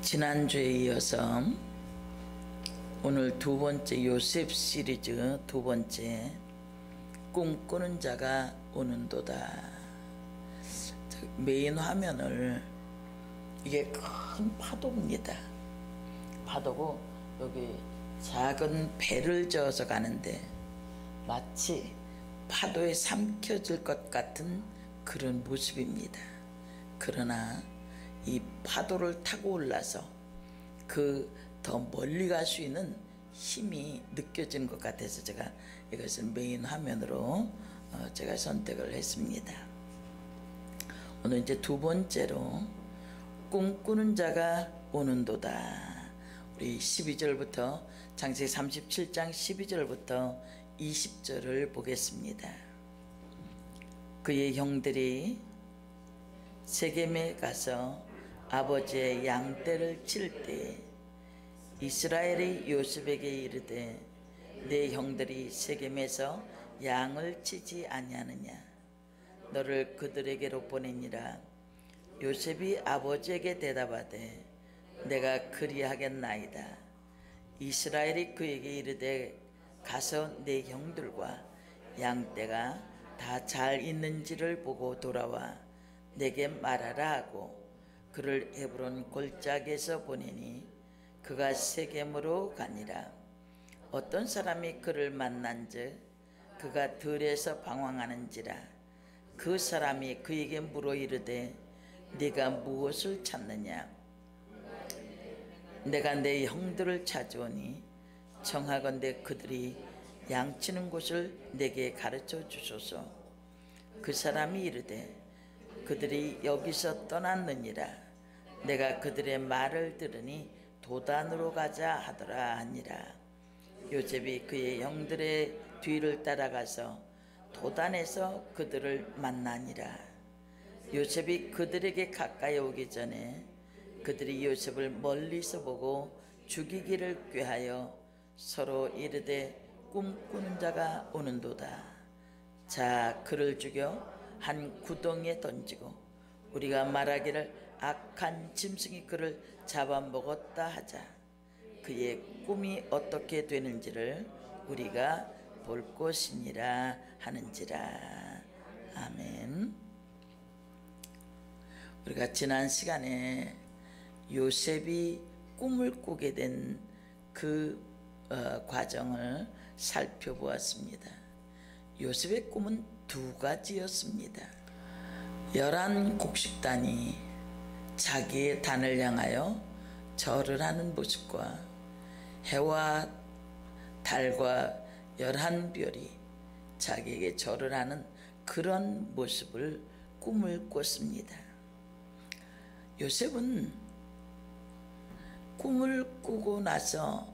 지난주에 이어서 오늘 두 번째 요셉 시리즈 두 번째 꿈꾸는 자가 오는도다. 메인 화면을 이게 큰 파도입니다. 파도고 여기 작은 배를 저어서 가는데 마치 파도에 삼켜질 것 같은 그런 모습입니다. 그러나 이 파도를 타고 올라서 더 멀리 갈 수 있는 힘이 느껴지는 것 같아서 제가 이것을 메인 화면으로 제가 선택을 했습니다. 오늘 이제 두 번째로 꿈꾸는 자가 오는도다. 우리 12절부터 창세기 37장 12절부터 20절을 보겠습니다. 그의 형들이 세겜에 가서 아버지의 양떼를 칠 때 이스라엘이 요셉에게 이르되 내 형들이 세겜에서 양을 치지 아니하느냐 너를 그들에게로 보내니라. 요셉이 아버지에게 대답하되 내가 그리하겠나이다. 이스라엘이 그에게 이르되 가서 내 형들과 양떼가 다 잘 있는지를 보고 돌아와 내게 말하라 하고 그를 헤브론 골짜기에서 보내니 그가 세겜으로 가니라. 어떤 사람이 그를 만난즉 그가 들에서 방황하는지라. 그 사람이 그에게 물어 이르되 네가 무엇을 찾느냐. 내가 내 형들을 찾으오니 청하건대 그들이 양치는 곳을 내게 가르쳐 주소서. 그 사람이 이르되 그들이 여기서 떠났느니라. 내가 그들의 말을 들으니 도단으로 가자 하더라 하니라. 요셉이 그의 형들의 뒤를 따라가서 도단에서 그들을 만나니라. 요셉이 그들에게 가까이 오기 전에 그들이 요셉을 멀리서 보고 죽이기를 꾀하여 서로 이르되 꿈꾸는 자가 오는도다. 자 그를 죽여 한 구덩이에 던지고 우리가 말하기를 악한 짐승이 그를 잡아먹었다 하자. 그의 꿈이 어떻게 되는지를 우리가 볼 것이니라 하는지라. 아멘. 우리가 지난 시간에 요셉이 꿈을 꾸게 된 그 과정을 살펴보았습니다. 요셉의 꿈은 두 가지였습니다. 11 곡식단이 자기의 단을 향하여 절을 하는 모습과 해와 달과 11별이 자기에게 절을 하는 그런 모습을 꿈을 꿨습니다. 요셉은 꿈을 꾸고 나서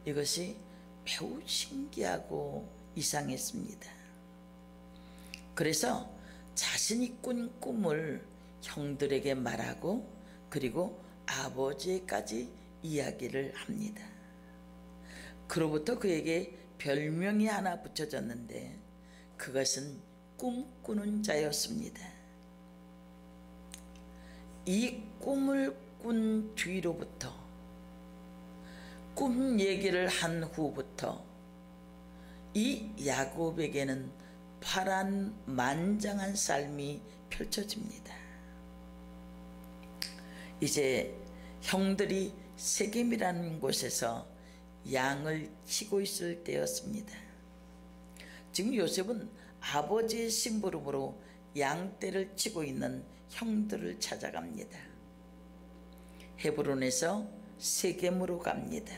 이것이 매우 신기하고 이상했습니다. 그래서 자신이 꾼 꿈을 형들에게 말하고 그리고 아버지에게까지 이야기를 합니다. 그로부터 그에게 별명이 하나 붙여졌는데 그것은 꿈꾸는 자였습니다. 이 꿈을 꾼 뒤로부터 꿈 얘기를 한 후부터 이 야곱에게는 파란만장한 삶이 펼쳐집니다. 이제 형들이 세겜이라는 곳에서 양을 치고 있을 때였습니다. 지금 요셉은 아버지의 심부름으로 양떼를 치고 있는 형들을 찾아갑니다. 헤브론에서 세겜으로 갑니다.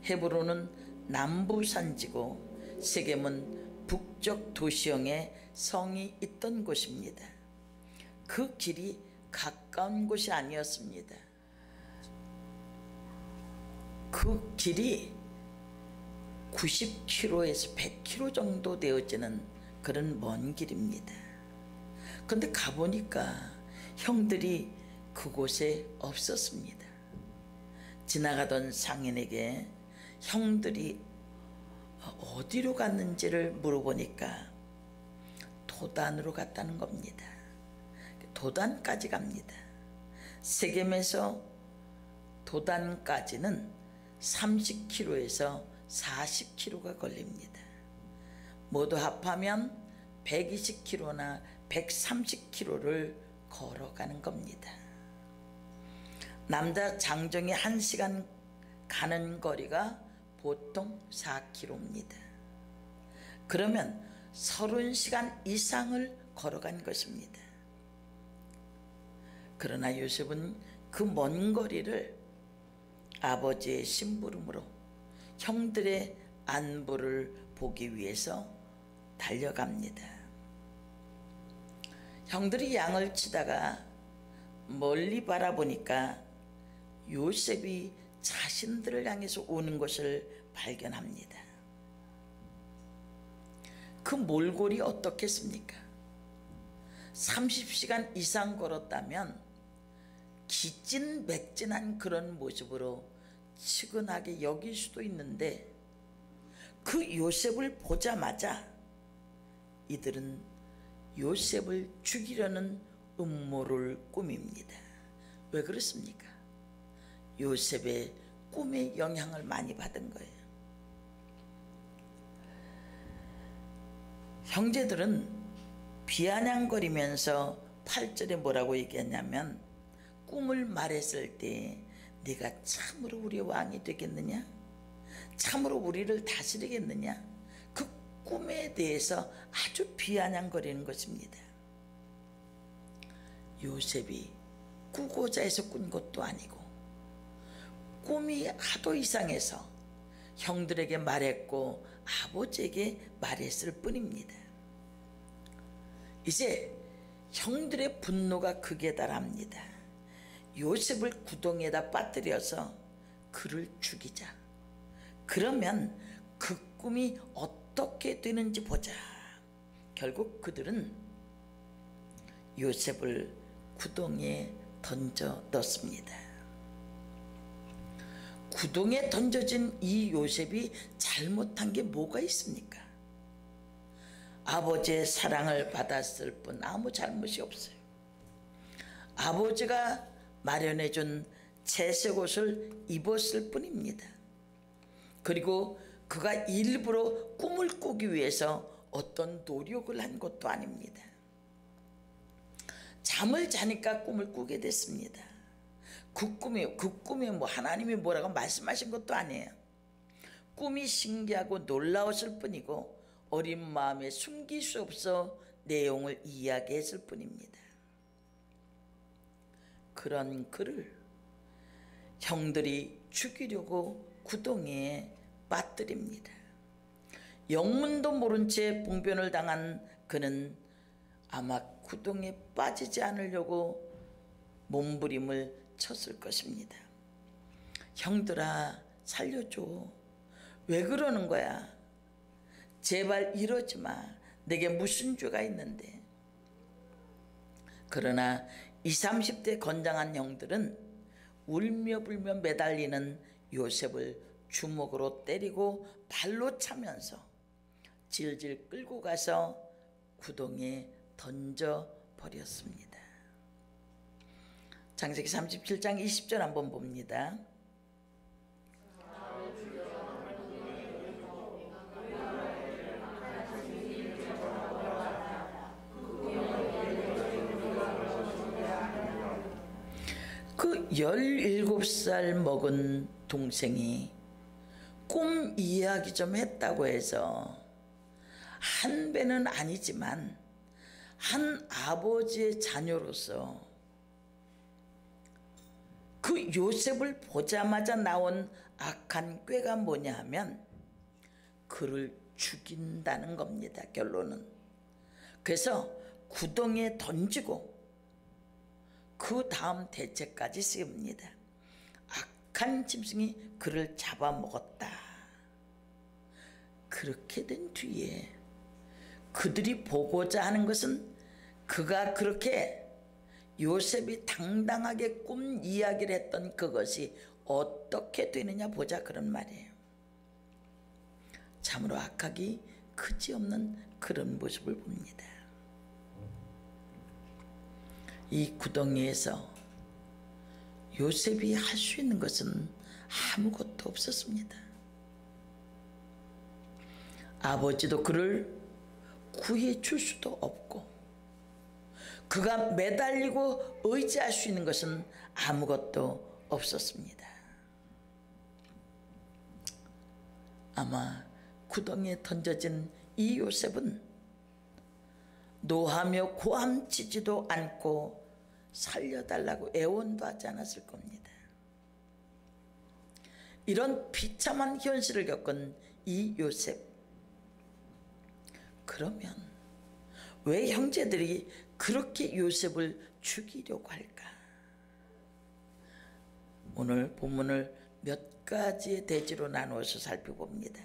헤브론은 남부 산지고 세겜은 북쪽 도시형의 성이 있던 곳입니다. 그 길이 가까운 곳이 아니었습니다. 그 길이 90km에서 100km 정도 되어지는 그런 먼 길입니다. 그런데 가보니까 형들이 그곳에 없었습니다. 지나가던 상인에게 형들이 어디로 갔는지를 물어보니까 도단으로 갔다는 겁니다. 도단까지 갑니다. 세겜에서 도단까지는 30km에서 40km가 걸립니다. 모두 합하면 120km나 130km를 걸어가는 겁니다. 남자 장정이 1시간 가는 거리가 보통 4km입니다. 그러면 30시간 이상을 걸어간 것입니다. 그러나 요셉은 그 먼 거리를 아버지의 심부름으로 형들의 안부를 보기 위해서 달려갑니다. 형들이 양을 치다가 멀리 바라보니까 요셉이 자신들을 향해서 오는 것을 발견합니다. 그 몰골이 어떻겠습니까? 30시간 이상 걸었다면 기진맥진한 그런 모습으로 측은하게 여길 수도 있는데, 그 요셉을 보자마자 이들은 요셉을 죽이려는 음모를 꾸밉니다. 왜 그렇습니까? 요셉의 꿈의 영향을 많이 받은 거예요. 형제들은 비아냥거리면서 8절에 뭐라고 얘기했냐면, 꿈을 말했을 때 네가 참으로 우리의 왕이 되겠느냐? 참으로 우리를 다스리겠느냐? 그 꿈에 대해서 아주 비아냥거리는 것입니다. 요셉이 꾸고자 해서 꾼 것도 아니고 꿈이 하도 이상해서 형들에게 말했고 아버지에게 말했을 뿐입니다. 이제 형들의 분노가 극에 달합니다. 요셉을 구덩이에다 빠뜨려서 그를 죽이자. 그러면 그 꿈이 어떻게 되는지 보자. 결국 그들은 요셉을 구덩이에 던져 넣습니다. 구덩이에 던져진 이 요셉이 잘못한 게 뭐가 있습니까? 아버지의 사랑을 받았을 뿐 아무 잘못이 없어요. 아버지가 마련해준 채색옷을 입었을 뿐입니다. 그리고 그가 일부러 꿈을 꾸기 위해서 어떤 노력을 한 것도 아닙니다. 잠을 자니까 꿈을 꾸게 됐습니다. 그 꿈에 뭐 하나님이 뭐라고 말씀하신 것도 아니에요. 꿈이 신기하고 놀라웠을 뿐이고 어린 마음에 숨길 수 없어 내용을 이야기했을 뿐입니다. 그런 그를 형들이 죽이려고 구덩이에 빠뜨립니다. 영문도 모른 채 봉변을 당한 그는 아마 구덩이에 빠지지 않으려고 몸부림을 쳤을 것입니다. 형들아, 살려줘. 왜 그러는 거야? 제발 이러지 마. 내게 무슨 죄가 있는데. 그러나 20, 30대 건장한 형들은 울며 불며 매달리는 요셉을 주먹으로 때리고 발로 차면서 질질 끌고 가서 구덩이에 던져버렸습니다. 창세기 37장 20절 한번 봅니다. 그 17살 먹은 동생이 꿈 이야기 좀 했다고 해서 한 배는 아니지만 한 아버지의 자녀로서 그 요셉을 보자마자 나온 악한 꾀가 뭐냐 하면 그를 죽인다는 겁니다. 결론은. 그래서 구덩이에 던지고 그 다음 대책까지 쓰입니다. 악한 짐승이 그를 잡아먹었다. 그렇게 된 뒤에 그들이 보고자 하는 것은 그가 그렇게 요셉이 당당하게 꿈 이야기를 했던 그것이 어떻게 되느냐 보자, 그런 말이에요. 참으로 악하기 그지없는 그런 모습을 봅니다. 이 구덩이에서 요셉이 할 수 있는 것은 아무것도 없었습니다. 아버지도 그를 구해 줄 수도 없고 그가 매달리고 의지할 수 있는 것은 아무것도 없었습니다. 아마 구덩이에 던져진 이 요셉은 노하며 고함치지도 않고 살려달라고 애원도 하지 않았을 겁니다. 이런 비참한 현실을 겪은 이 요셉, 그러면 왜 형제들이 그렇게 요셉을 죽이려고 할까? 오늘 본문을 몇 가지의 대지로 나누어서 살펴봅니다.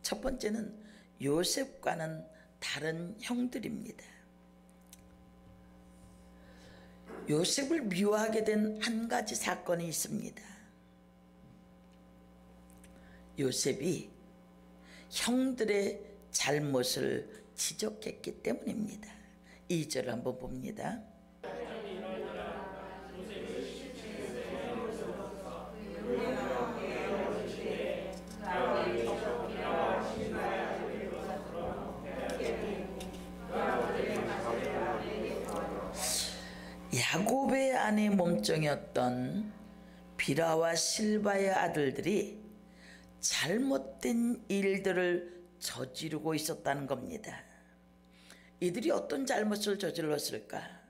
첫 번째는 요셉과는 다른 형들입니다. 요셉을 미워하게 된 한 가지 사건이 있습니다. 요셉이 형들의 잘못을 지적했기 때문입니다. 2절을 한번 봅니다. 야곱의 아내 몸종이었던 비라와 실바의 아들들이 잘못된 일들을 저지르고 있었다는 겁니다. 이들이 어떤 잘못을 저질렀을까?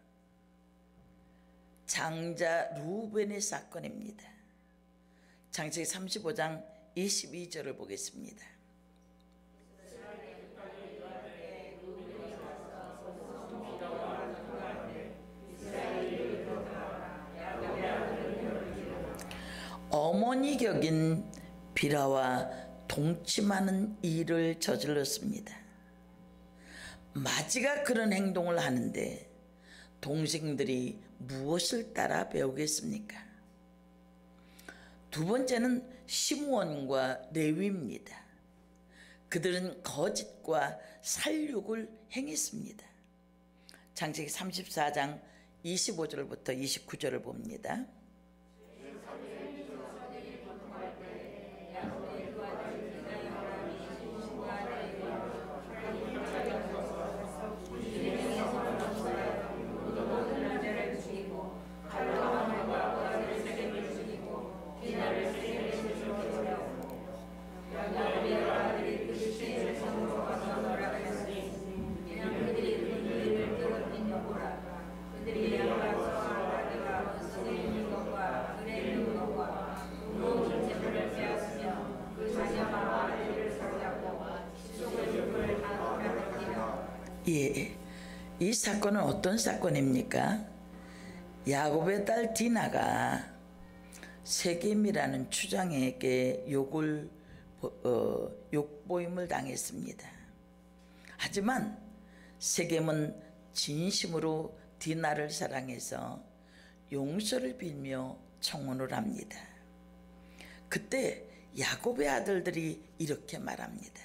장자 루벤의 사건입니다. 창세기 35장 22절을 보겠습니다. 어머니 격인 비라와 동침하는 일을 저질렀습니다. 마지가 그런 행동을 하는데 동생들이 무엇을 따라 배우겠습니까? 두 번째는 시므온과 레위입니다. 그들은 거짓과 살육을 행했습니다. 창세기 34장 25절부터 29절을 봅니다. 예, 이 사건은 어떤 사건입니까? 야곱의 딸 디나가 세겜이라는 추장에게 욕보임을 당했습니다. 하지만 세겜은 진심으로 디나를 사랑해서 용서를 빌며 청혼을 합니다. 그때 야곱의 아들들이 이렇게 말합니다.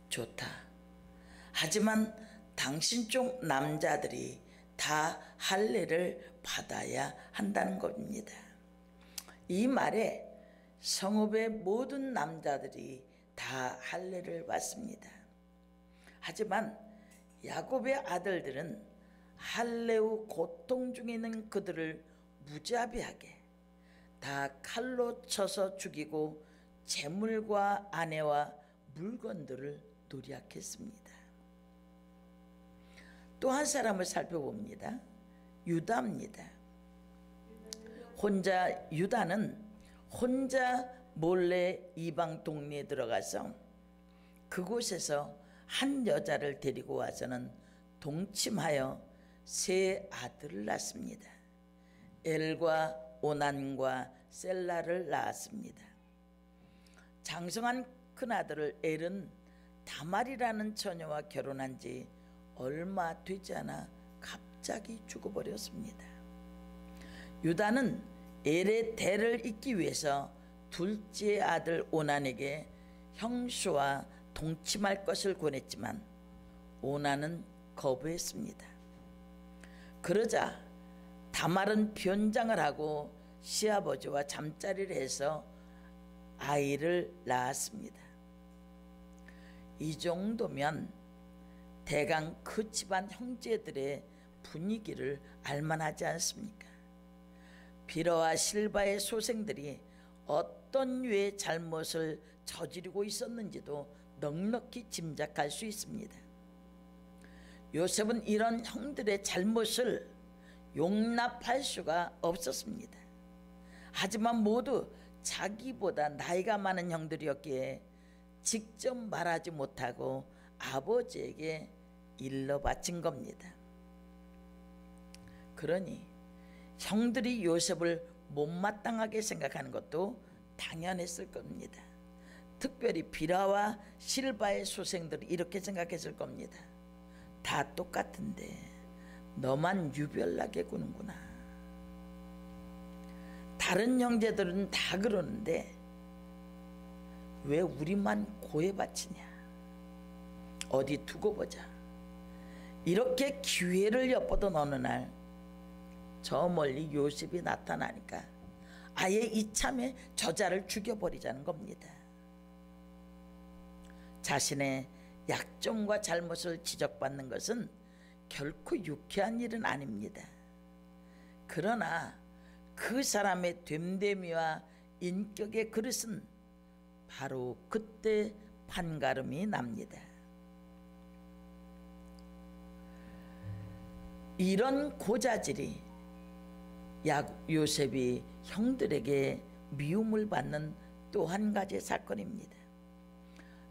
좋다. 하지만 당신 쪽 남자들이 다 할례를 받아야 한다는 겁니다. 이 말에 성읍의 모든 남자들이 다 할례를 받습니다. 하지만 야곱의 아들들은 할례 후 고통 중에 있는 그들을 무자비하게 다 칼로 쳐서 죽이고 재물과 아내와 물건들을 노략했습니다. 또 한 사람을 살펴봅니다. 유다입니다. 유다는 혼자 몰래 이방 동네에 들어가서 그곳에서 한 여자를 데리고 와서는 동침하여 세 아들을 낳습니다. 엘과 오난과 셀라를 낳았습니다. 장성한 큰아들을 엘은 다말이라는 처녀와 결혼한 지 얼마 되지 않아 갑자기 죽어버렸습니다. 유다는 엘의 대를 잇기 위해서 둘째 아들 오난에게 형수와 동침할 것을 권했지만 오난은 거부했습니다. 그러자 다말은 변장을 하고 시아버지와 잠자리를 해서 아이를 낳았습니다. 이 정도면 대강 그 집안 형제들의 분위기를 알만하지 않습니까? 비라와 실바의 소생들이 어떤 류의 잘못을 저지르고 있었는지도 넉넉히 짐작할 수 있습니다. 요셉은 이런 형들의 잘못을 용납할 수가 없었습니다. 하지만 모두 자기보다 나이가 많은 형들이었기에 직접 말하지 못하고 아버지에게 일러 바친 겁니다. 그러니 형들이 요셉을 못마땅하게 생각하는 것도 당연했을 겁니다. 특별히 비라와 실바의 소생들이 이렇게 생각했을 겁니다. 다 똑같은데 너만 유별나게 구는구나. 다른 형제들은 다 그러는데 왜 우리만 고에 바치냐. 어디 두고 보자. 이렇게 기회를 엿보던 어느 날 저 멀리 요셉이 나타나니까 아예 이참에 저자를 죽여버리자는 겁니다. 자신의 약점과 잘못을 지적받는 것은 결코 유쾌한 일은 아닙니다. 그러나 그 사람의 됨됨이와 인격의 그릇은 바로 그때 판가름이 납니다. 이런 고자질이 요셉이 형들에게 미움을 받는 또 한 가지 사건입니다.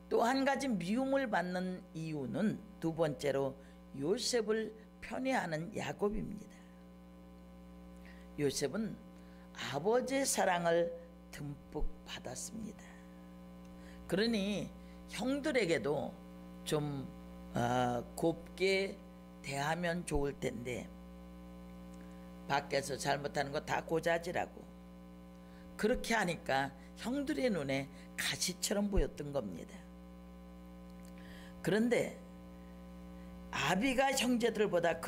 또 한 가지 미움을 받는 이유는 두 번째로 요셉을 편애하는 야곱입니다. 요셉은 아버지의 사랑을 듬뿍 받았습니다. 그러니 형들에게도 좀 곱게 대하면 좋을 텐데 밖에서 잘못하는 거 다 고자질하고 그렇게 하니까 형들의 눈에 가시처럼 보였던 겁니다. 그런데 아비가 형제들보다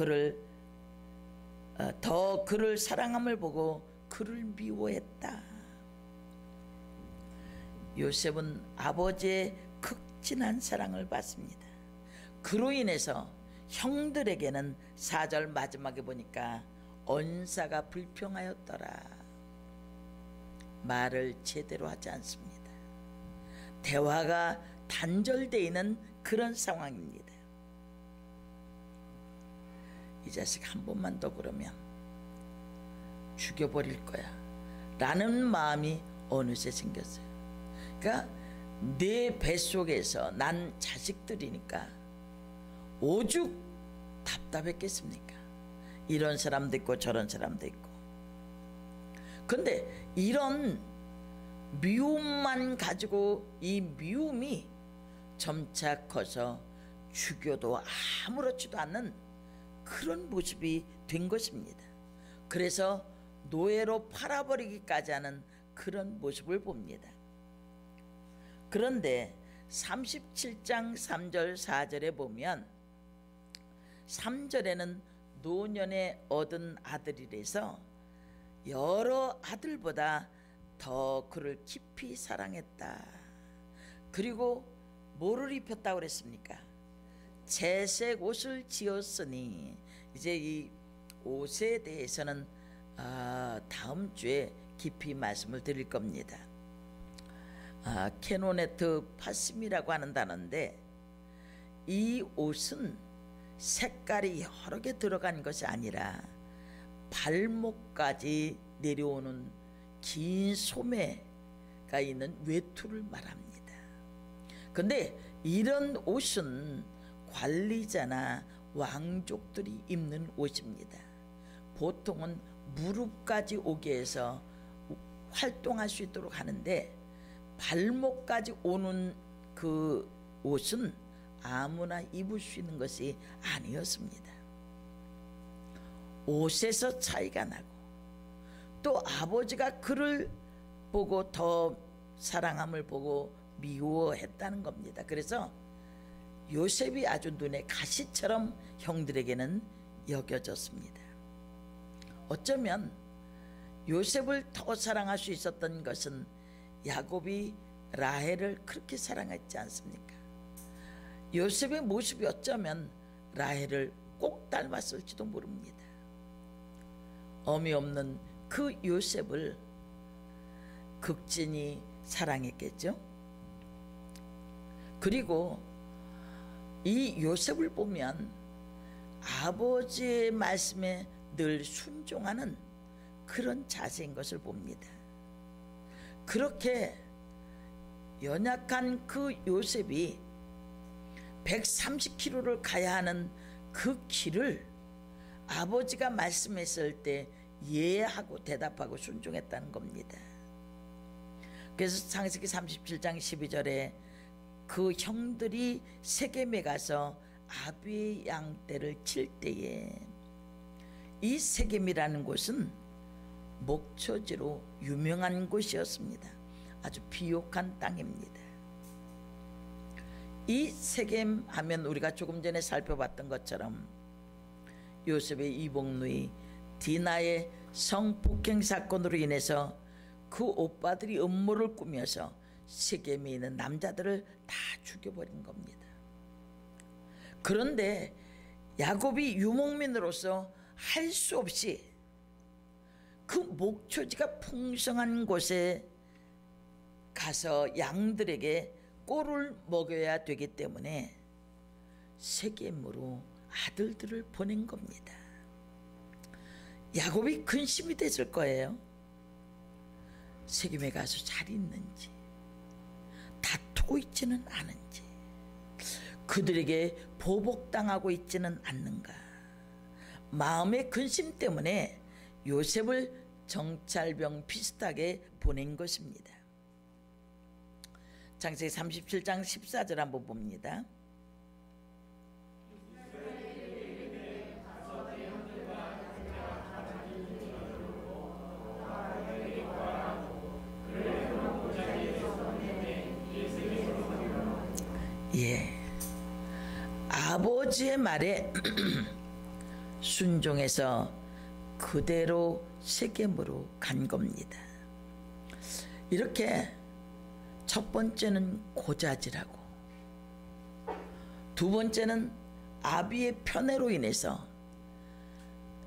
더 그를 사랑함을 보고 그를 미워했다. 요셉은 아버지의 극진한 사랑을 받습니다. 그로 인해서 형들에게는 4절 마지막에 보니까 언사가 불평하였더라. 말을 제대로 하지 않습니다. 대화가 단절되어 있는 그런 상황입니다. 이 자식 한 번만 더 그러면 죽여버릴 거야 라는 마음이 어느새 생겼어요. 그러니까 내 뱃속에서 난 자식들이니까 오죽 답답했겠습니까? 이런 사람도 있고 저런 사람도 있고. 근데 이런 미움만 가지고 이 미움이 점차 커서 죽여도 아무렇지도 않는 그런 모습이 된 것입니다. 그래서 노예로 팔아버리기까지 하는 그런 모습을 봅니다. 그런데 37장 3절 4절에 보면 3절에는 노년에 얻은 아들이라서 여러 아들보다 더 그를 깊이 사랑했다. 그리고 뭐를 입혔다고 그랬습니까? 채색 옷을 지었으니 이제 이 옷에 대해서는 다음 주에 깊이 말씀을 드릴 겁니다. 케노네트 파심이라고 하는 단어인데 이 옷은 색깔이 여러 개 들어간 것이 아니라 발목까지 내려오는 긴 소매가 있는 외투를 말합니다. 근데 이런 옷은 관리자나 왕족들이 입는 옷입니다. 보통은 무릎까지 오게 해서 활동할 수 있도록 하는데 발목까지 오는 그 옷은 아무나 입을 수 있는 것이 아니었습니다. 옷에서 차이가 나고 또 아버지가 그를 보고 더 사랑함을 보고 미워했다는 겁니다. 그래서 요셉이 아주 눈에 가시처럼 형들에게는 여겨졌습니다. 어쩌면 요셉을 더 사랑할 수 있었던 것은 야곱이 라헬을 그렇게 사랑했지 않습니까? 요셉의 모습이 어쩌면 라헬을 꼭 닮았을지도 모릅니다. 어미 없는 그 요셉을 극진히 사랑했겠죠. 그리고 이 요셉을 보면 아버지의 말씀에 늘 순종하는 그런 자세인 것을 봅니다. 그렇게 연약한 그 요셉이 130km를 가야 하는 그 길을 아버지가 말씀했을 때 예하고 대답하고 순종했다는 겁니다. 그래서 창세기 37장 12절에 그 형들이 세겜에 가서 아비의 양떼를 칠 때에, 이 세겜이라는 곳은 목초지로 유명한 곳이었습니다. 아주 비옥한 땅입니다. 이 세겜 하면 우리가 조금 전에 살펴봤던 것처럼 요셉의 이복누이 디나의 성폭행 사건으로 인해서 그 오빠들이 음모를 꾸며서 세겜에 있는 남자들을 다 죽여버린 겁니다. 그런데 야곱이 유목민으로서 할 수 없이 그 목초지가 풍성한 곳에 가서 양들에게 꼴을 먹여야 되기 때문에 세겜으로 아들들을 보낸 겁니다. 야곱이 근심이 됐을 거예요. 세겜에 가서 잘 있는지, 다투고 있지는 않은지, 그들에게 보복당하고 있지는 않는가. 마음의 근심 때문에 요셉을 정찰병 비슷하게 보낸 것입니다. 창세기 37장 14절 한번 봅니다. 예, 아버지의 말에 순종해서 그대로 세겜으로 간 겁니다. 이렇게 첫 번째는 고자질하고, 두 번째는 아비의 편애로 인해서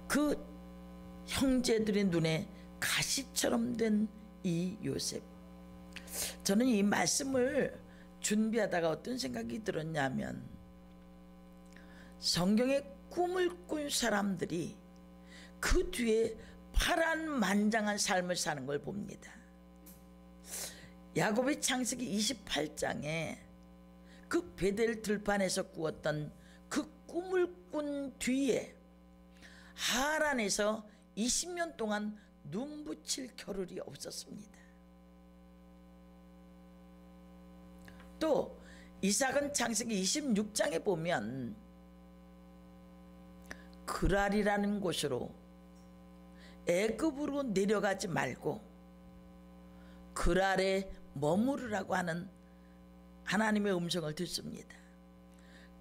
그 형제들의 눈에 가시처럼 된 이 요셉. 저는 이 말씀을 준비하다가 어떤 생각이 들었냐면, 성경의 꿈을 꾼 사람들이 그 뒤에 파란만장한 삶을 사는 걸 봅니다. 야곱의 창세기 28장에 그 베델 들판에서 꾸었던 그 꿈을 꾼 뒤에 하란에서 20년 동안 눈 붙일 겨를이 없었습니다. 또 이삭은 창세기 26장에 보면 그랄이라는 곳으로, 애굽으로 내려가지 말고 그랄에 머무르라고 하는 하나님의 음성을 듣습니다.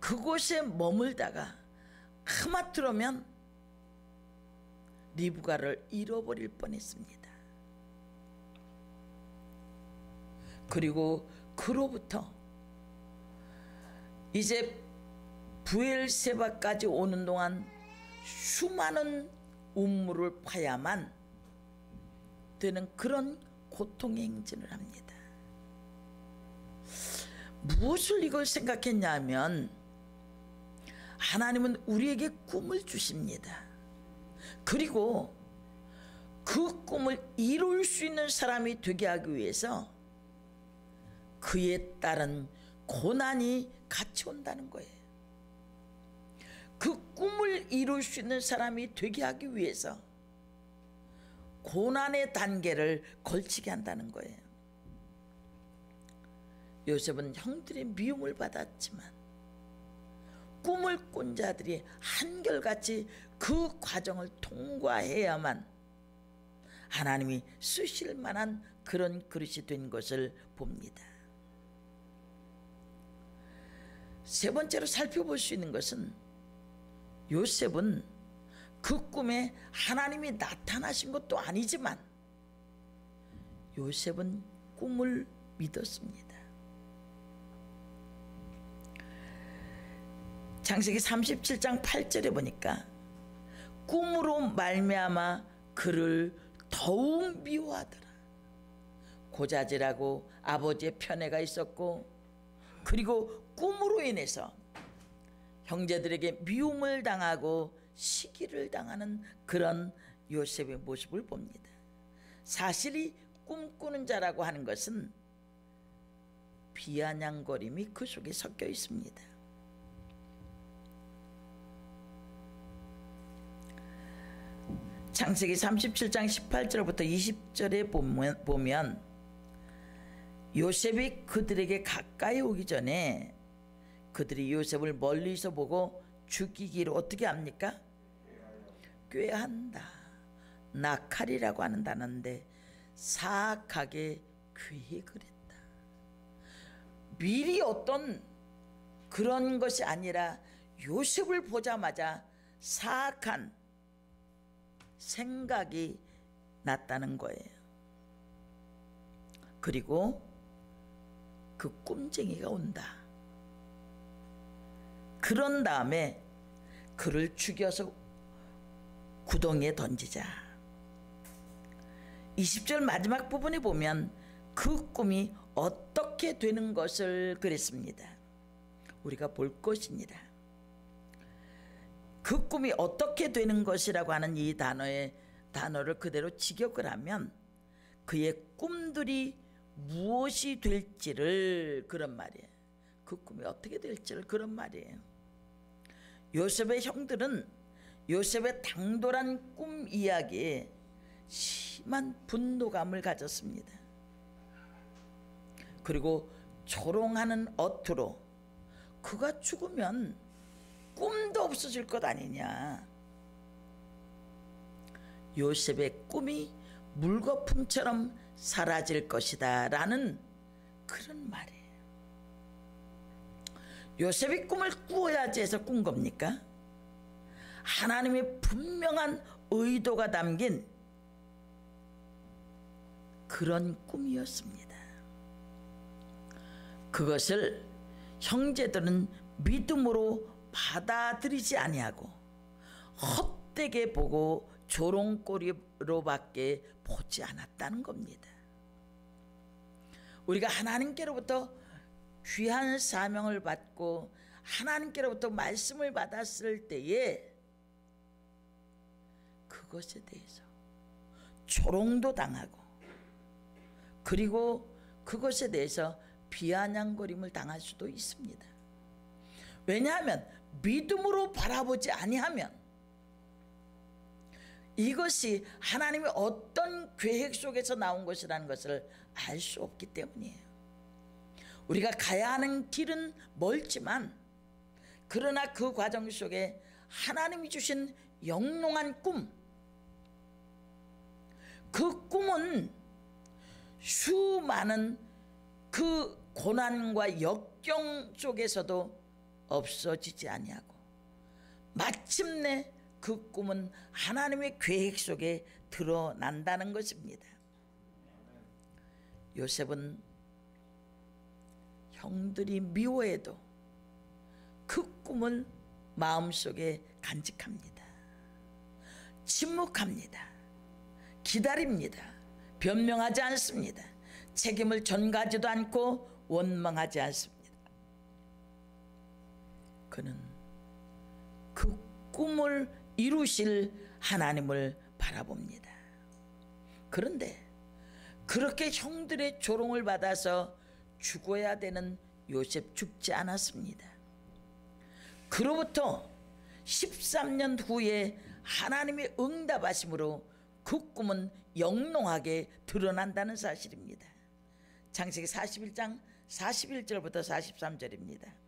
그곳에 머물다가 하마터면 리브가를 잃어버릴 뻔했습니다. 그리고 그로부터 이제 부엘세바까지 오는 동안 수많은 운물을 파야만 되는 그런 고통의 행진을 합니다. 무엇을 이걸 생각했냐면, 하나님은 우리에게 꿈을 주십니다. 그리고 그 꿈을 이룰 수 있는 사람이 되게 하기 위해서 그에 따른 고난이 같이 온다는 거예요. 그 꿈을 이룰 수 있는 사람이 되게 하기 위해서 고난의 단계를 걸치게 한다는 거예요. 요셉은 형들의 미움을 받았지만 꿈을 꾼 자들이 한결같이 그 과정을 통과해야만 하나님이 쓰실 만한 그런 그릇이 된 것을 봅니다. 세 번째로 살펴볼 수 있는 것은, 요셉은 그 꿈에 하나님이 나타나신 것도 아니지만 요셉은 꿈을 믿었습니다. 창세기 37장 8절에 보니까 꿈으로 말미암아 그를 더욱 미워하더라. 고자질하고 아버지의 편애가 있었고, 그리고 꿈으로 인해서 형제들에게 미움을 당하고 시기를 당하는 그런 요셉의 모습을 봅니다. 사실 이 꿈꾸는 자라고 하는 것은 비아냥거림이 그 속에 섞여 있습니다. 창세기 37장 18절부터 20절에 보면 요셉이 그들에게 가까이 오기 전에 그들이 요셉을 멀리서 보고 죽이기를 어떻게 합니까? 꾀한다. 낙할이라고 하는 단어인데 사악하게 계획을 했다. 미리 어떤 그런 것이 아니라 요셉을 보자마자 사악한 생각이 났다는 거예요. 그리고 그 꿈쟁이가 온다. 그런 다음에 그를 죽여서 구덩이에 던지자. 20절 마지막 부분에 보면 그 꿈이 어떻게 되는 것을 그랬습니다. 우리가 볼 것입니다. 그 꿈이 어떻게 되는 것이라고 하는 이 단어를 그대로 직역을 하면 그의 꿈들이 무엇이 될지를, 그런 말이에요. 그 꿈이 어떻게 될지를, 그런 말이에요. 요셉의 형들은 요셉의 당돌한 꿈 이야기에 심한 분노감을 가졌습니다. 그리고 조롱하는 어투로 그가 죽으면 꿈도 없어질 것 아니냐, 요셉의 꿈이 물거품처럼 사라질 것이다 라는 그런 말이에요. 요셉이 꿈을 꾸어야지 해서 꾼 겁니까? 하나님의 분명한 의도가 담긴 그런 꿈이었습니다. 그것을 형제들은 믿음으로 받아들이지 아니하고 헛되게 보고 조롱거리로밖에 보지 않았다는 겁니다. 우리가 하나님께로부터 귀한 사명을 받고 하나님께로부터 말씀을 받았을 때에 그것에 대해서 조롱도 당하고, 그리고 그것에 대해서 비아냥거림을 당할 수도 있습니다. 왜냐하면 믿음으로 바라보지 아니하면 이것이 하나님의 어떤 계획 속에서 나온 것이라는 것을 알 수 없기 때문이에요. 우리가 가야 하는 길은 멀지만, 그러나 그 과정 속에 하나님이 주신 영롱한 꿈, 그 꿈은 수많은 그 고난과 역경 속에서도 없어지지 아니하고 마침내 그 꿈은 하나님의 계획 속에 드러난다는 것입니다. 요셉은 형들이 미워해도 그 꿈을 마음속에 간직합니다. 침묵합니다. 기다립니다. 변명하지 않습니다. 책임을 전가하지도 않고 원망하지 않습니다. 그는 그 꿈을 이루실 하나님을 바라봅니다. 그런데 그렇게 형들의 조롱을 받아서 죽어야 되는 요셉 죽지 않았습니다. 그로부터 13년 후에 하나님의 응답하심으로 그 꿈은 영롱하게 드러난다는 사실입니다. 창세기 41장 41절부터 43절입니다.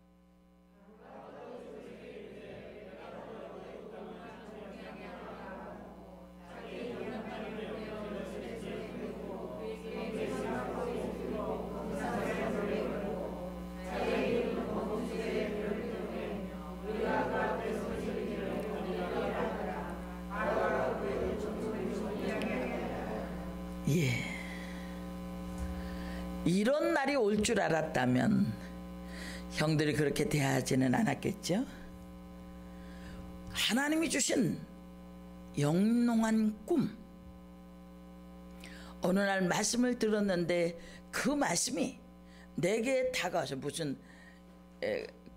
예, 이런 날이 올 줄 알았다면 형들이 그렇게 대하지는 않았겠죠? 하나님이 주신 영롱한 꿈, 어느 날 말씀을 들었는데 그 말씀이 내게 다가와서, 무슨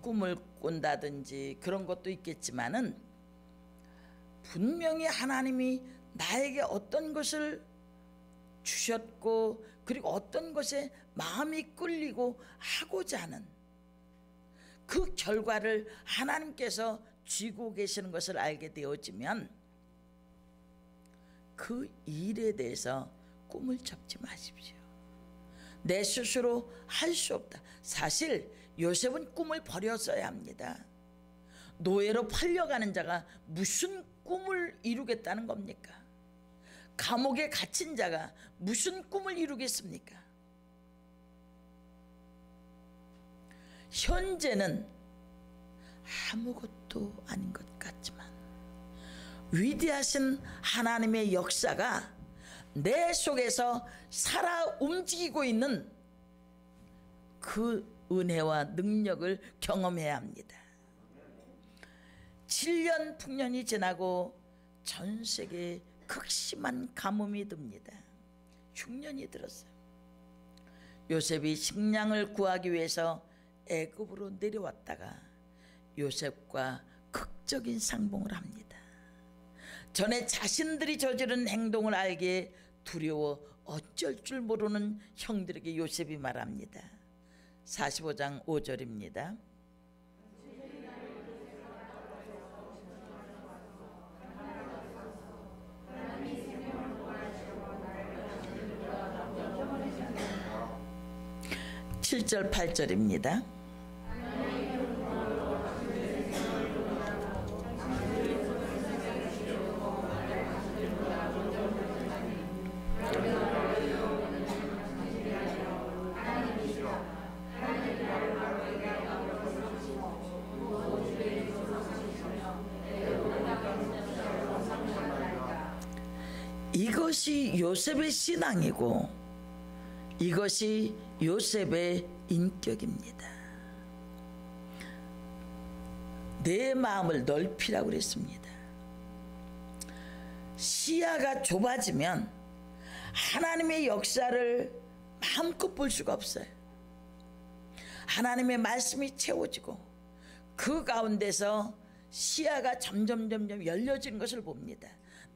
꿈을 꾼다든지 그런 것도 있겠지만은 분명히 하나님이 나에게 어떤 것을 주셨고, 그리고 어떤 것에 마음이 끌리고 하고자 하는 그 결과를 하나님께서 쥐고 계시는 것을 알게 되어지면 그 일에 대해서 꿈을 접지 마십시오. 내 스스로 할 수 없다. 사실 요셉은 꿈을 버렸어야 합니다. 노예로 팔려가는 자가 무슨 꿈을 이루겠다는 겁니까? 감옥에 갇힌 자가 무슨 꿈을 이루겠습니까? 현재는 아무것도 아닌 것 같지만 위대하신 하나님의 역사가 내 속에서 살아 움직이고 있는 그 은혜와 능력을 경험해야 합니다. 7년 풍년이 지나고 전 세계에 극심한 가뭄이 듭니다. 흉년이 들었어요. 요셉이 식량을 구하기 위해서 애굽으로 내려왔다가 요셉과 극적인 상봉을 합니다. 전에 자신들이 저지른 행동을 알기에 두려워 어쩔 줄 모르는 형들에게 요셉이 말합니다. 45장 5절입니다. (7절) (8절입니다) 이것이 요셉의 신앙이고 이것이 요셉의 인격입니다. 내 마음을 넓히라고 그랬습니다. 시야가 좁아지면 하나님의 역사를 마음껏 볼 수가 없어요. 하나님의 말씀이 채워지고 그 가운데서 시야가 점점 열려지는 것을 봅니다.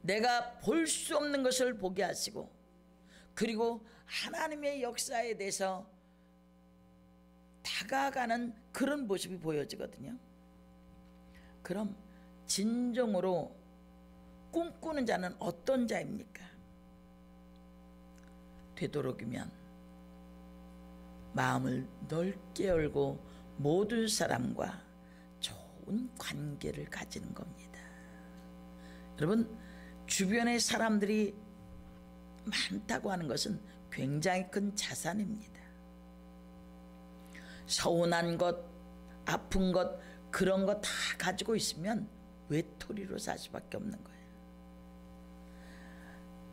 내가 볼 수 없는 것을 보게 하시고, 그리고 하나님의 역사에 대해서 다가가는 그런 모습이 보여지거든요. 그럼 진정으로 꿈꾸는 자는 어떤 자입니까? 되도록이면 마음을 넓게 열고 모든 사람과 좋은 관계를 가지는 겁니다. 여러분, 주변에 사람들이 많다고 하는 것은 굉장히 큰 자산입니다. 서운한 것, 아픈 것, 그런 거 다 가지고 있으면 외톨이로 살 수밖에 없는 거예요.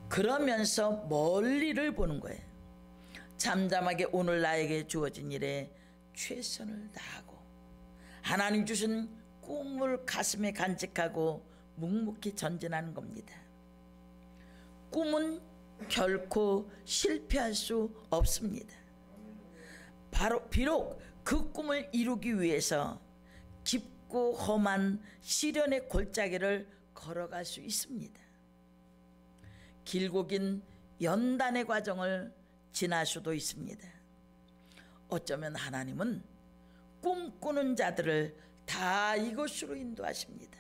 그러면서 멀리를 보는 거예요. 잠잠하게 오늘 나에게 주어진 일에 최선을 다하고 하나님 주신 꿈을 가슴에 간직하고 묵묵히 전진하는 겁니다. 꿈은 결코 실패할 수 없습니다. 비록 그 꿈을 이루기 위해서 깊고 험한 시련의 골짜기를 걸어갈 수 있습니다. 길고 긴 연단의 과정을 지날 수도 있습니다. 어쩌면 하나님은 꿈꾸는 자들을 다 이것으로 인도하십니다.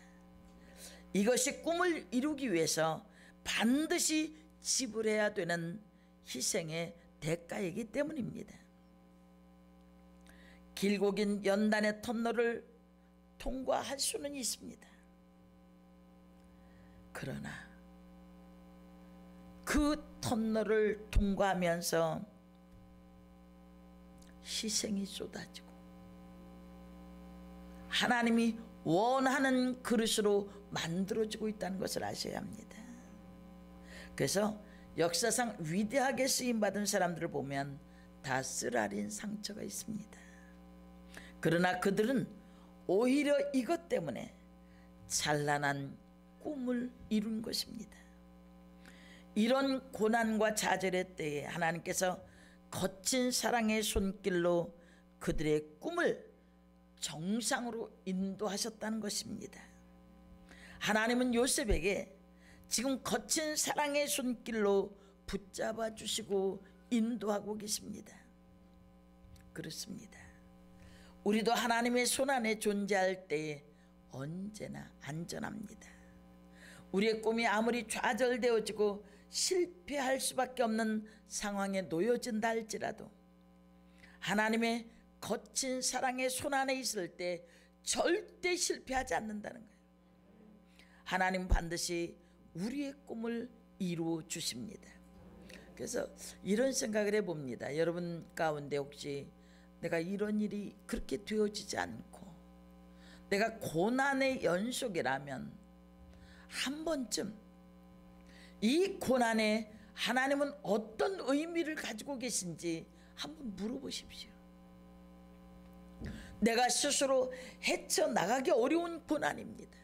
이것이 꿈을 이루기 위해서 반드시 지불해야 되는 희생의 대가이기 때문입니다. 길고 긴 연단의 터널을 통과할 수는 있습니다. 그러나 그 터널을 통과하면서 희생이 쏟아지고 하나님이 원하는 그릇으로 만들어지고 있다는 것을 아셔야 합니다. 그래서 역사상 위대하게 쓰임받은 사람들을 보면 다 쓰라린 상처가 있습니다. 그러나 그들은 오히려 이것 때문에 찬란한 꿈을 이룬 것입니다. 이런 고난과 좌절의 때에 하나님께서 거친 사랑의 손길로 그들의 꿈을 정상으로 인도하셨다는 것입니다. 하나님은 요셉에게 지금 거친 사랑의 손길로 붙잡아 주시고 인도하고 계십니다. 그렇습니다. 우리도 하나님의 손안에 존재할 때에 언제나 안전합니다. 우리의 꿈이 아무리 좌절되어지고 실패할 수밖에 없는 상황에 놓여진다 할지라도 하나님의 거친 사랑의 손안에 있을 때 절대 실패하지 않는다는 거예요. 하나님 반드시 우리의 꿈을 이루어 주십니다. 그래서 이런 생각을 해봅니다. 여러분 가운데 혹시 내가 이런 일이 그렇게 되어지지 않고 내가 고난의 연속이라면 한 번쯤 이 고난에 하나님은 어떤 의미를 가지고 계신지 한번 물어보십시오. 내가 스스로 헤쳐나가기 어려운 고난입니다.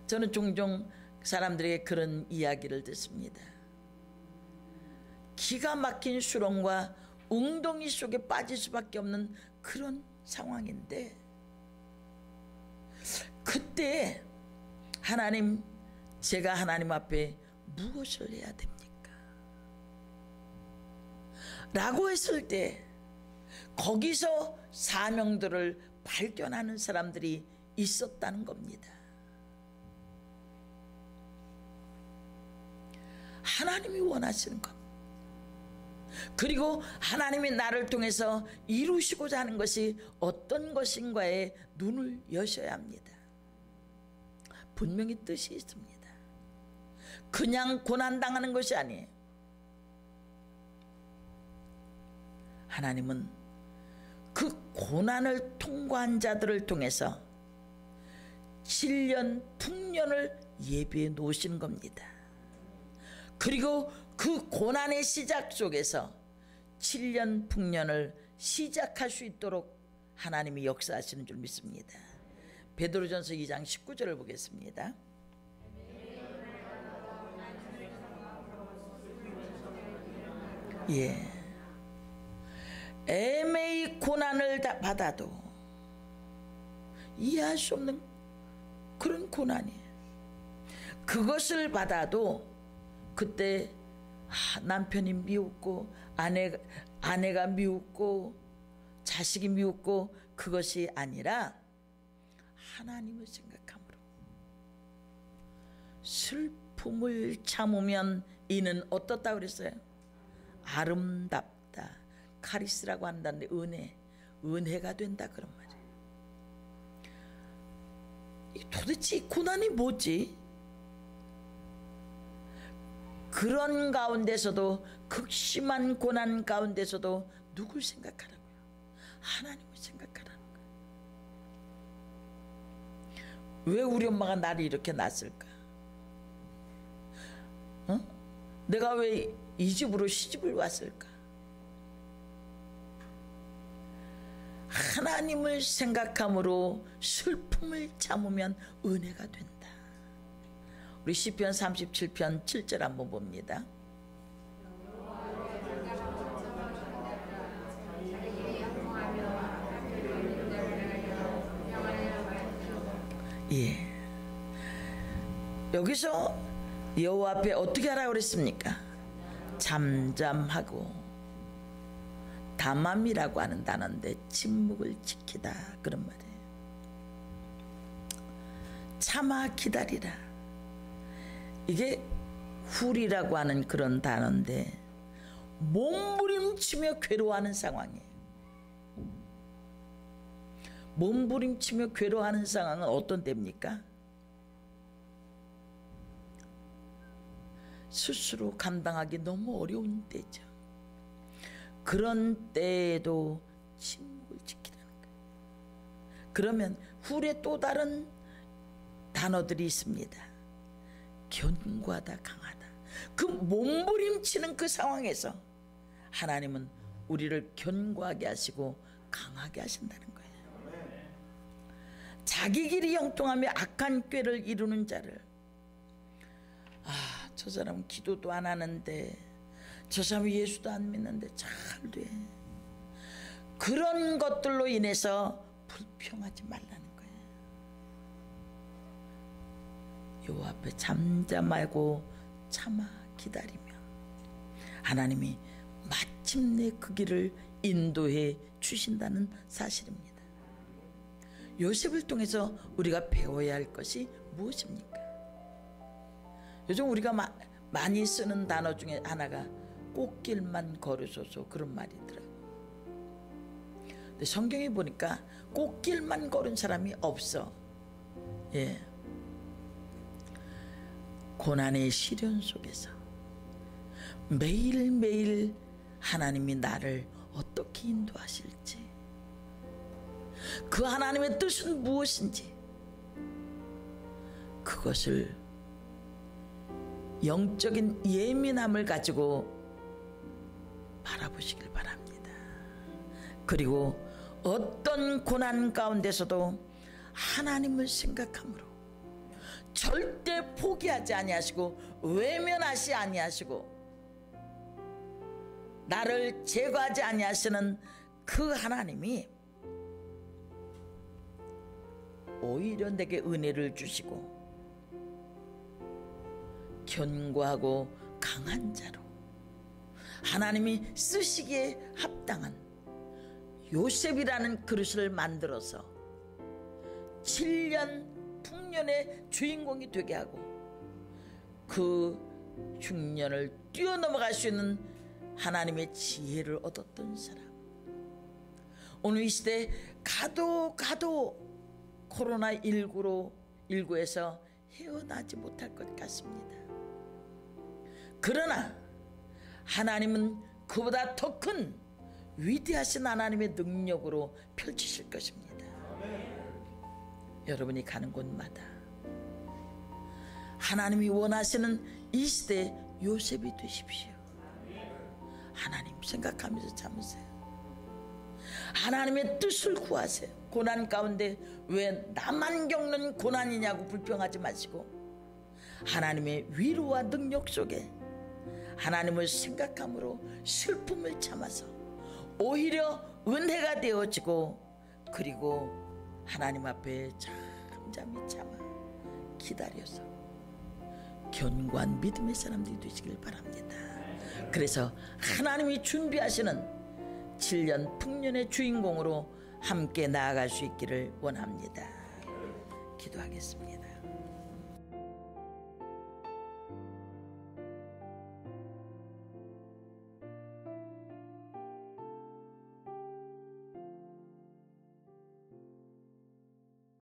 저는 종종 사람들에게 그런 이야기를 듣습니다. 기가 막힌 수렁과 웅덩이 속에 빠질 수밖에 없는 그런 상황인데 그때 하나님, 제가 하나님 앞에 무엇을 해야 됩니까? 라고 했을 때 거기서 사명들을 발견하는 사람들이 있었다는 겁니다. 하나님이 원하시는 것, 그리고 하나님이 나를 통해서 이루시고자 하는 것이 어떤 것인가에 눈을 여셔야 합니다. 분명히 뜻이 있습니다. 그냥 고난당하는 것이 아니에요. 하나님은 그 고난을 통과한 자들을 통해서 7년 풍년을 예비해 놓으신 겁니다. 그리고 그 고난의 시작 속에서 7년 풍년을 시작할 수 있도록 하나님이 역사하시는 줄 믿습니다. 베드로전서 2장 19절을 보겠습니다. 예, 애매히 고난을 받아도 이해할 수 없는 그런 고난이에요. 그것을 받아도 그때 남편이 미웠고 아내가 미웠고 자식이 미웠고 그것이 아니라 하나님을 생각함으로 슬픔을 참으면 이는 어떻다 그랬어요? 아름답다. 카리스라고 한다는데 은혜가 된다 그런 말이에요. 도대체 이 고난이 뭐지? 그런 가운데서도, 극심한 고난 가운데서도 누굴 생각하라고요? 하나님을 생각하라는 거예요. 왜 우리 엄마가 나를 이렇게 낳았을까? 내가 왜 이 집으로 시집을 왔을까? 하나님을 생각함으로 슬픔을 참으면 은혜가 된다. 우리 시편 37편 7절 한번 봅니다. 예, 여기서 여호와 앞에 어떻게 하라고 그랬습니까? 잠잠하고, 담함이라고 하는 단어인데 침묵을 지키다 그런 말이에요. 참아 기다리라. 이게 훌이라고 하는 그런 단어인데 몸부림치며 괴로워하는 상황이에요. 몸부림치며 괴로워하는 상황은 어떤 때입니까? 스스로 감당하기 너무 어려운 때죠. 그런 때에도 침묵을 지키라는 거예요. 그러면 훌의 또 다른 단어들이 있습니다. 견고하다, 강하다. 그 몸부림치는 그 상황에서 하나님은 우리를 견고하게 하시고 강하게 하신다는 거예요. 자기 길이 형통하며 악한 꾀를 이루는 자를, 저 사람은 기도도 안 하는데, 저 사람은 예수도 안 믿는데 잘 돼. 그런 것들로 인해서 불평하지 말라는 거예요. 요 앞에 잠잠하고 참아 기다리며 하나님이 마침내 그 길을 인도해 주신다는 사실입니다. 요셉을 통해서 우리가 배워야 할 것이 무엇입니까? 요즘 우리가 많이 쓰는 단어 중에 하나가 꽃길만 걸으소서, 그런 말이더라고요. 근데 성경에 보니까 꽃길만 걸은 사람이 없어. 예. 고난의 시련 속에서 매일매일 하나님이 나를 어떻게 인도하실지, 그 하나님의 뜻은 무엇인지, 그것을 영적인 예민함을 가지고 바라보시길 바랍니다. 그리고 어떤 고난 가운데서도 하나님을 생각함으로 절대 포기하지 아니하시고 외면하지 아니하시고 나를 제거하지 아니하시는 그 하나님이 오히려 내게 은혜를 주시고 견고하고 강한 자로 하나님이 쓰시기에 합당한 요셉이라는 그릇을 만들어서 7년 풍년의 주인공이 되게 하고 그 흉년을 뛰어넘어갈 수 있는 하나님의 지혜를 얻었던 사람. 오늘 이 시대에 가도 코로나19에서 헤어나지 못할 것 같습니다. 그러나 하나님은 그보다 더 큰 위대하신 하나님의 능력으로 펼치실 것입니다. 여러분이 가는 곳마다 하나님이 원하시는 이 시대의 요셉이 되십시오. 하나님 생각하면서 참으세요. 하나님의 뜻을 구하세요. 고난 가운데 왜 나만 겪는 고난이냐고 불평하지 마시고 하나님의 위로와 능력 속에 하나님을 생각함으로 슬픔을 참아서 오히려 은혜가 되어지고, 그리고 하나님 앞에 잠잠히 참아 기다려서 견고한 믿음의 사람들이 되시길 바랍니다. 그래서 하나님이 준비하시는 7년 풍년의 주인공으로 함께 나아갈 수 있기를 원합니다. 기도하겠습니다.